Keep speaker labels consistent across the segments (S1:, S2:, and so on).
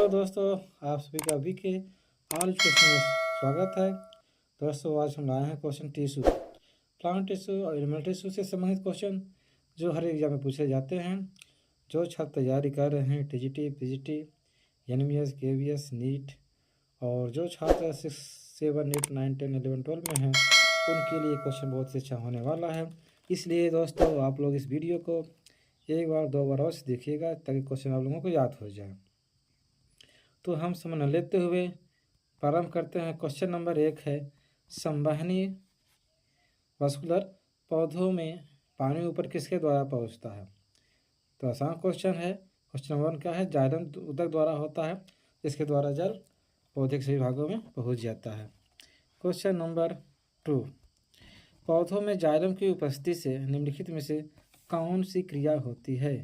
S1: Hello दोस्तों, आप सभी का अभी के ऑल एजुकेशन में स्वागत है। दोस्तों, आज हम लाए हैं क्वेश्चन टिश्यू, प्लांट टिश्यू और एनिमल टिश्यू से संबंधित क्वेश्चन जो हर एग्जाम में पूछे जाते हैं। जो छात्र तैयारी कर रहे हैं टीजीटी, पीजीटी, एनएमईएस, केवीएस, नीट और जो छात्र 6, 7, 8, 9, 10, 11, 12 में हैं उनके लिए क्वेश्चन बहुत ही अच्छा होने वाला है। इसलिए दोस्तों, आप लोग इस वीडियो को एक बार 2 बार और से देखिएगा ताकि क्वेश्चन आप लोगों को याद हो जाए। तो हम समझ लेते हुए प्रारंभ करते हैं। क्वेश्चन नंबर 1 है, संवहनी वास्कुलर पौधों में पानी ऊपर किसके द्वारा पहुंचता है? तो आसान क्वेश्चन है। क्वेश्चन नंबर 1 क्या है? जाइलम उदक द्वारा होता है, इसके द्वारा जल पौधे के सभी भागों में पहुंच जाता है। क्वेश्चन नंबर 2, पौधों में जाइलम की उपस्थिति से निम्नलिखित में से कौन सी क्रिया होती है?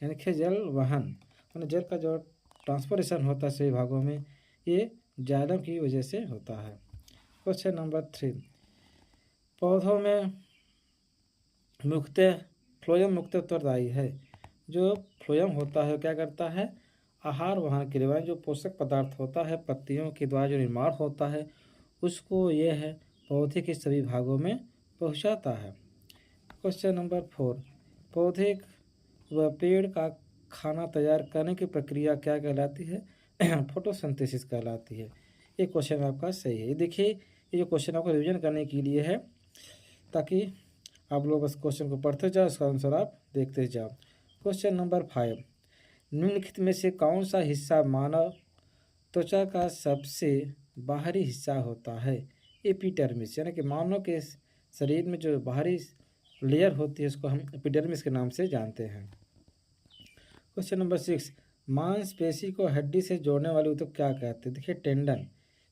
S1: यानी कि जल वहन, यानी जल का जो ट्रांसपोर्टेशन होता है सभी भागों में, ये जाइलम की वजह से होता है। क्वेश्चन नंबर 3, पौधों में मुख्यतः फ्लोएम मुख्य उत्तरदायी है। जो फ्लोएम होता है क्या करता है? आहार वहन के लिए जो पोषक पदार्थ होता है पत्तियों के द्वारा जो निर्माण होता है उसको यह है पौधे के सभी भागों में पहुंचाता है। क्वेश्चन नंबर 4, पौधे व पेड़ का खाना तैयार करने की प्रक्रिया क्या कहलाती है? फोटोसिंथेसिस कहलाती है। ये क्वेश्चन आपका सही है। ये देखिए, ये जो क्वेश्चन आपको रिवीजन करने के लिए है ताकि आप लोग बस क्वेश्चन को पढ़ते जाओ, उसका आंसर आप देखते जाओ। क्वेश्चन नंबर 5, निम्नलिखित में से कौन सा हिस्सा मानव त्वचा का सबसे बाहरी हिस्सा होता है? एपिडर्मिस, यानी कि मानव के शरीर में जो बाहरी लेयर होती है उसको हम एपिडर्मिस के नाम से जानते हैं। क्वेश्चन नंबर 6, मांसपेशी को हड्डी से जोड़ने वाले ऊतक क्या कहते हैं? देखिए, टेंडन।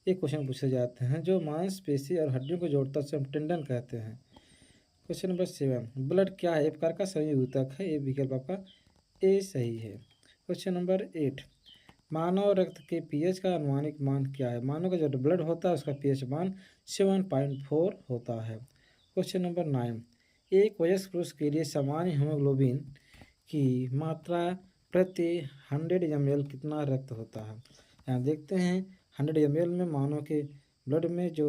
S1: ये क्वेश्चन पूछे जाते हैं। जो मांसपेशी और हड्डियों को जोड़ता है उसे हम टेंडन कहते हैं। क्वेश्चन नंबर 7, ब्लड क्या है? एक प्रकार का संयुक्त ऊतक है। ये विकल्प आपका ए सही है। क्वेश्चन नंबर 8, मानव रक्त के पीएच का अनुमानिक मान क्या है? मानव का जो ब्लड होता है उसका पीएच मान 7.4 होता है। क्वेश्चन नंबर 9, एक वयस्क पुरुष के लिए सामान्य हीमोग्लोबिन की मात्रा प्रति 100 ml कितना रक्त होता है? यहाँ देखते हैं 100 ml में मानव के ब्लड में जो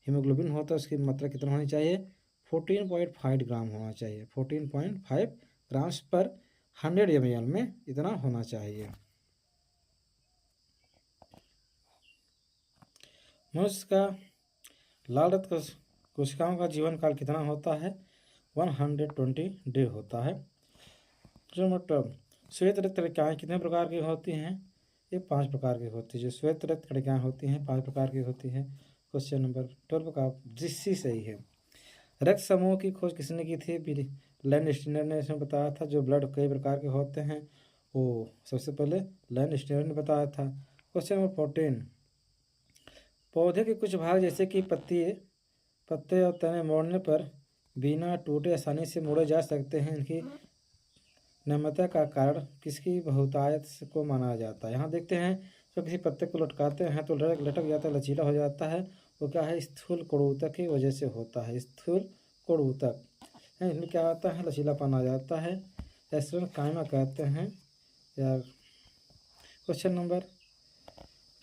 S1: हीमोग्लोबिन होता है उसकी मात्रा कितना होनी चाहिए? 14.5 ग्राम होना चाहिए। 14.5 ग्राम्स पर 100 ml में इतना होना चाहिए। मनुष्य का लाल रक्त कोशिकाओं का जीवन काल कितना होता है? 120 डे होता है। जो मतलब श्वेत रक्त कणिकाएँ कितने प्रकार की होती हैं? ये 5 प्रकार की होती है। जो श्वेत रक्त कणिकाएँ होती हैं 5 प्रकार की होती हैं। क्वेश्चन नंबर 12 का जिससी सही है। रक्त समूह की खोज किसने की थी? लैंड-स्टीनर ने इसमें बताया था। जो ब्लड कई प्रकार के होते हैं वो सबसे पहले लैंड-स्टीनर ने बताया था। क्वेश्चन नंबर 14, पौधे के कुछ भाग जैसे कि पत्ते और तने मोड़ने पर बिना टूटे आसानी से मोड़े जा सकते हैं। इनकी नम्रता का कारण किसकी बहुतायत को माना जाता है? यहाँ देखते हैं, जो किसी पत्ते को लटकाते हैं तो लटक जाता है, लचीला हो जाता है। वो क्या है? स्थूल कोण ऊतक की वजह से होता है। स्थूल कोण ऊतक इसमें क्या आता है? लचीलापन आ जाता है। ऐसे कायमा कहते हैं यार। क्वेश्चन नंबर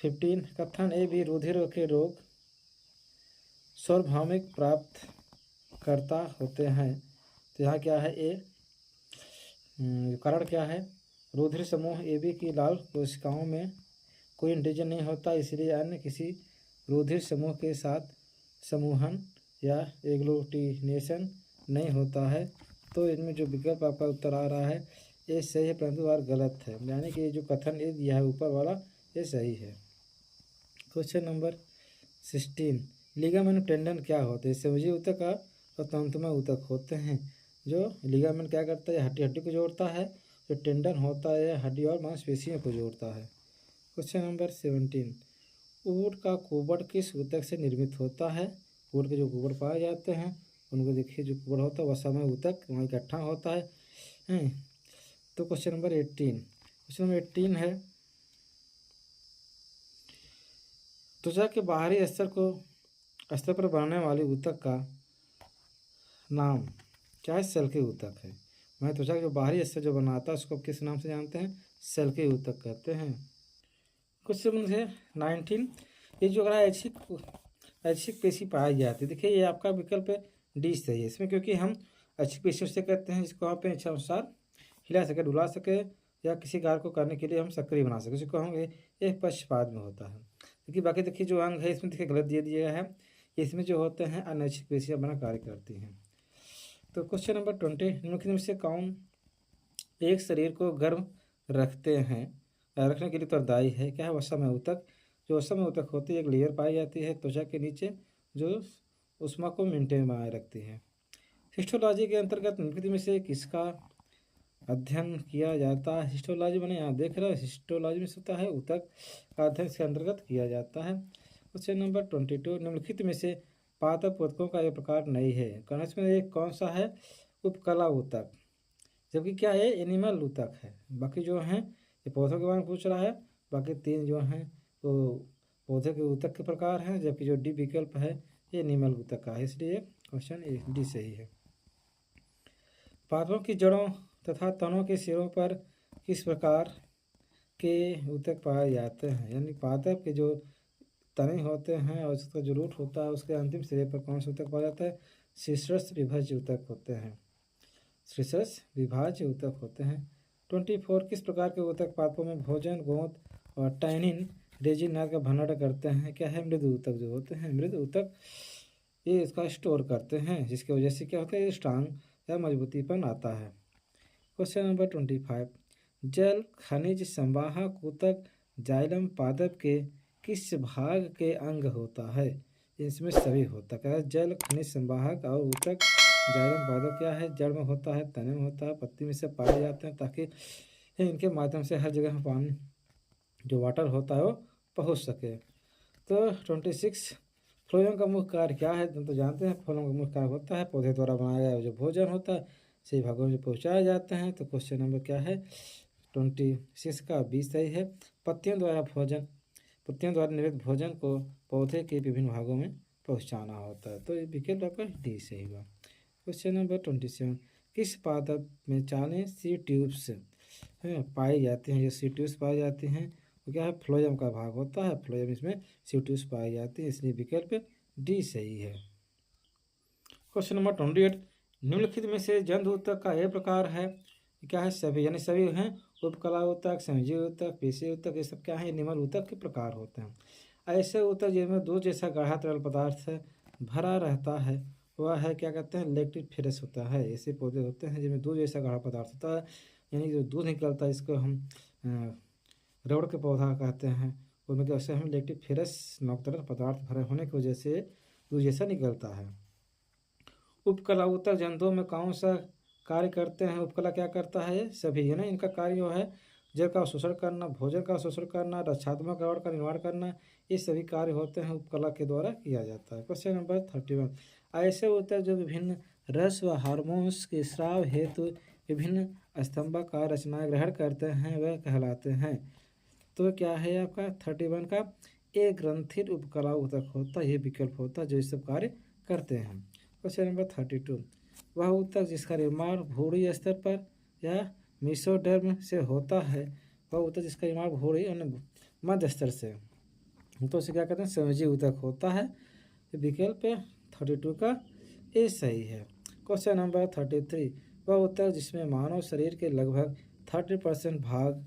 S1: 15, कथन ए भी रुधिर के रोग सार्वभौमिक प्राप्त करता होते हैं। तो यहाँ क्या है? ए कारण क्या है? रुधिर समूह ए बी की लाल कोशिकाओं में कोई इंटीजन नहीं होता, इसलिए अन्य किसी रुधिर समूह के साथ समूहन या एग्लूटिनेशन नहीं होता है। तो इनमें जो विकल्प आपका उत्तर आ रहा है ये सही है, परंतु बार गलत है। यानी कि जो कथन ये दिया है ऊपर वाला ये सही है। क्वेश्चन नंबर 16, लिगामेंट टेंडन क्या होते हैं? संयोजी ऊतक और तंतुमय ऊतक होते हैं। जो लिगामेंट क्या करता है? हड्डी हड्डी को जोड़ता है। जो टेंडन होता है हड्डी और मांसपेशियों को जोड़ता है। क्वेश्चन नंबर 17, ऊँट का कुबड़ किस ऊतक से निर्मित होता है? ऊँट के जो कुबड़ पाए जाते हैं उनको देखिए, जो कुबड़ होता है वह समय ऊतक वहाँ इकट्ठा होता है। तो क्वेश्चन नंबर 18 है, त्वचा के बाहरी स्तर पर बनने वाली ऊतक का नाम क्या है? सेल के ऊतक है। मैं त्वचा के जो बाहरी स्तर जो बनाता है उसको किस नाम से जानते हैं? सेल के ऊतक कहते हैं। क्वेश्चन है 19, ये जो अगर ऐच्छिक पेशी पाई जाती है, देखिए ये आपका विकल्प डी सही है इसमें, क्योंकि हम ऐच्छिक पेशी से कहते हैं जिसको हम अपने इच्छा अनुसार हिला सके, डुला सके, या किसी कार्य को करने के लिए हम सक्रिय बना सके, जिसको हम ये पक्षपात में होता है। क्योंकि बाकी देखिए जो अंग है इसमें देखिए गलत दिया गया है, इसमें जो होते हैं अनैच्छिक पेशियां बना कार्य करती हैं। तो क्वेश्चन नंबर 20, निम्नलिखित में से कौन एक शरीर को गर्म रखने के लिए उत्तरदायी है? क्या है? वसा में ऊतक। जो वसा में ऊतक होती है एक लेयर पाई जाती है त्वचा के नीचे, जो उष्मा को मेंटेन बनाए रखती है। हिस्टोलॉजी के अंतर्गत निम्नलिखित में से किसका अध्ययन किया जाता है? हिस्टोलॉजी मैंने यहाँ देख रहा है, हिस्टोलॉजी में होता है ऊतक का अध्ययन इसके अंतर्गत किया जाता है। क्वेश्चन नंबर 22, निम्नलिखित में से पादप ऊतकों का एक प्रकार नहीं है, कौन में एक कौन सा है? उपकला ऊतक, जबकि क्या है? एनिमल ऊतक है। बाकी जो हैं ये पौधों के बारे में पूछ रहा है, बाकी 3 जो हैं तो पौधे के ऊतक के प्रकार हैं, जबकि जो डी विकल्प है ये एनिमल ऊतक का है, इसलिए क्वेश्चन डी सही है। पादपों की जड़ों तथा तनों के सिरों पर किस प्रकार के ऊतक पाए जाते हैं? यानी पादप के जो तने होते हैं और उसका जो रूट होता है उसके अंतिम सिरे पर कौन सा ऊतक पाया जाता है? शीर्षस्थ विभाज्य ऊतक होते हैं, शीर्षस्थ विभाज्य ऊतक होते हैं। 24, किस प्रकार के ऊतक पादपों में भोजन, गोंद और टैनिन, रेजिन आदि का भंडारण करते हैं? क्या है? मृद ऊतक जो होते हैं, मृद ऊतक ये इसका स्टोर करते हैं, जिसकी वजह से क्या होता है? स्ट्रांग या मजबूतीपन आता है। क्वेश्चन नंबर 25, जल खनिज संवाहक ऊतक जाइलम पादप के किस भाग के अंग होता है? इसमें सभी होता है। जल खनिज संवाहक और ऊतक जाइलम पादप क्या है? जड़ में होता है, तने में होता है, पत्ती में से पाए जाते हैं, ताकि इनके माध्यम से हर जगह पानी जो वाटर होता है वो पहुँच सके। तो 26, फ्लोएम का मुख्य कार्य क्या है? तुम तो जानते हैं फ्लोएम का मुख्य कार्य होता है पौधे द्वारा बनाया गया जो भोजन होता है सही भागों में पहुँचाए जाते हैं। तो क्वेश्चन नंबर क्या है? 26 का 20 सही है। पत्तियों द्वारा निर्मित भोजन को पौधे के विभिन्न भागों में पहुँचाना होता है, तो ये विकल्प आपका डी सही हुआ। क्वेश्चन नंबर 27, किस पादप में 40 सी ट्यूब्स पाई जाती हैं? जो सी ट्यूब्स पाई जाती हैं वो क्या है? फ्लोएम का भाग होता है, फ्लोएम इसमें सी ट्यूब्स पाई जाती है, इसलिए विकल्प डी सही है। क्वेश्चन नंबर 28, निम्नलिखित में से जंतु ऊतक का एक प्रकार है, क्या है? सभी, यानी सभी हैं उपकला ऊतक, संयोजी ऊतक, पेशी ऊतक, ये सब क्या है? एनिमल ऊतक के प्रकार होते हैं। ऐसे ऊतक जिनमें दूध जैसा गाढ़ा तरल पदार्थ भरा रहता है वह है क्या कहते हैं? लेक्टिफेरस होता है। ऐसे पौधे होते हैं जिनमें दूध जैसा गाढ़ा पदार्थ होता है, यानी जो दूध निकलता है इसको हम रबड़ के पौधा कहते हैं, उनमें कैसे हम लेक्टिफेरस नोक तरल पदार्थ भरे होने की वजह से दूध जैसा निकलता है। उपकला ऊतक जंतुओं में कौन सा कार्य करते हैं? उपकला क्या करता है? सभी, है ना। इनका कार्य जो है जल का शोषण करना, भोजन का शोषण करना, रक्षात्मक रबड़ का निर्माण करना, ये सभी कार्य होते हैं उपकला के द्वारा किया जाता है। क्वेश्चन नंबर 31, ऐसे ऊतक जो विभिन्न रस व हार्मोन्स के स्राव हेतु विभिन्न स्तंभाकार रचनाएं ग्रहण करते हैं वह कहलाते हैं। तो क्या है आपका 31 का? एक ग्रंथित उपकला ऊतक होता है, ये विकल्प होता है जो ये सब कार्य करते हैं। क्वेश्चन नंबर 32, वह ऊतक जिसका निर्माण भूरी स्तर पर या मेसोडर्म से होता है, वह ऊतक जिसका निर्माण भूरी और मध्य स्तर से, तो उसे क्या कहते हैं? संयोजी ऊतक होता है। विकल्प 32 का ए सही है। क्वेश्चन नंबर 33, वह ऊतक जिसमें मानव शरीर के लगभग 30% भाग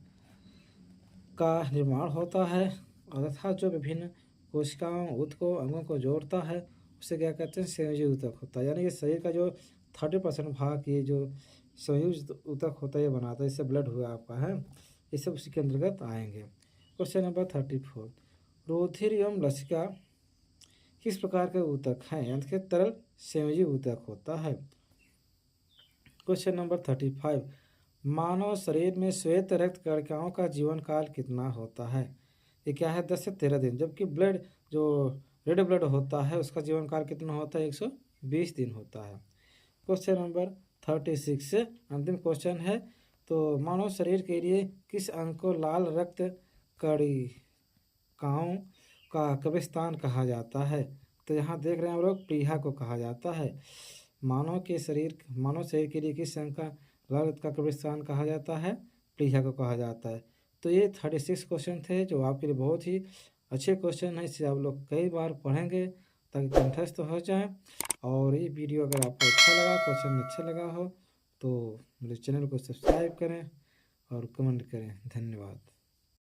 S1: का निर्माण होता है तथा जो विभिन्न कोशिकाओं, ऊतकों, अंगों को जोड़ता है उसे क्या कहते हैं? संयोजी ऊतक होता है। यानी कि शरीर का जो 30% भाग ये जो संयुक्त ऊतक होता है ये बनाता है, इससे ब्लड हुआ आपका है, ये सब उसी के अंतर्गत आएंगे। क्वेश्चन नंबर 34, रुधिर एवं लसिका किस प्रकार के ऊतक हैं? यानी कि तरल संयोजी ऊतक होता है। क्वेश्चन नंबर 35, मानव शरीर में श्वेत रक्त कणिकाओं का जीवन काल कितना होता है? ये क्या है? 10 से 13 दिन। जबकि ब्लड जो रेड ब्लड होता है उसका जीवन काल कितना होता है? 120 दिन होता है। क्वेश्चन नंबर 36 अंतिम क्वेश्चन है, तो मानव शरीर के लिए किस अंग को लाल रक्त कणिकाओं का कब्रिस्तान कहा जाता है? तो यहाँ देख रहे हैं हम लोग प्लीहा को कहा जाता है। मानव शरीर के लिए किस अंग का लाल रक्त का कब्रिस्तान कहा जाता है? प्लीहा को कहा जाता है। तो ये 36 क्वेश्चन थे जो आपके लिए बहुत ही अच्छे क्वेश्चन हैं। इसे आप लोग कई बार पढ़ेंगे ताकि कंठस्थ हो जाए। और ये वीडियो अगर आपको अच्छा लगा, क्वेश्चन अच्छा लगा हो तो मेरे चैनल को सब्सक्राइब करें और कमेंट करें। धन्यवाद।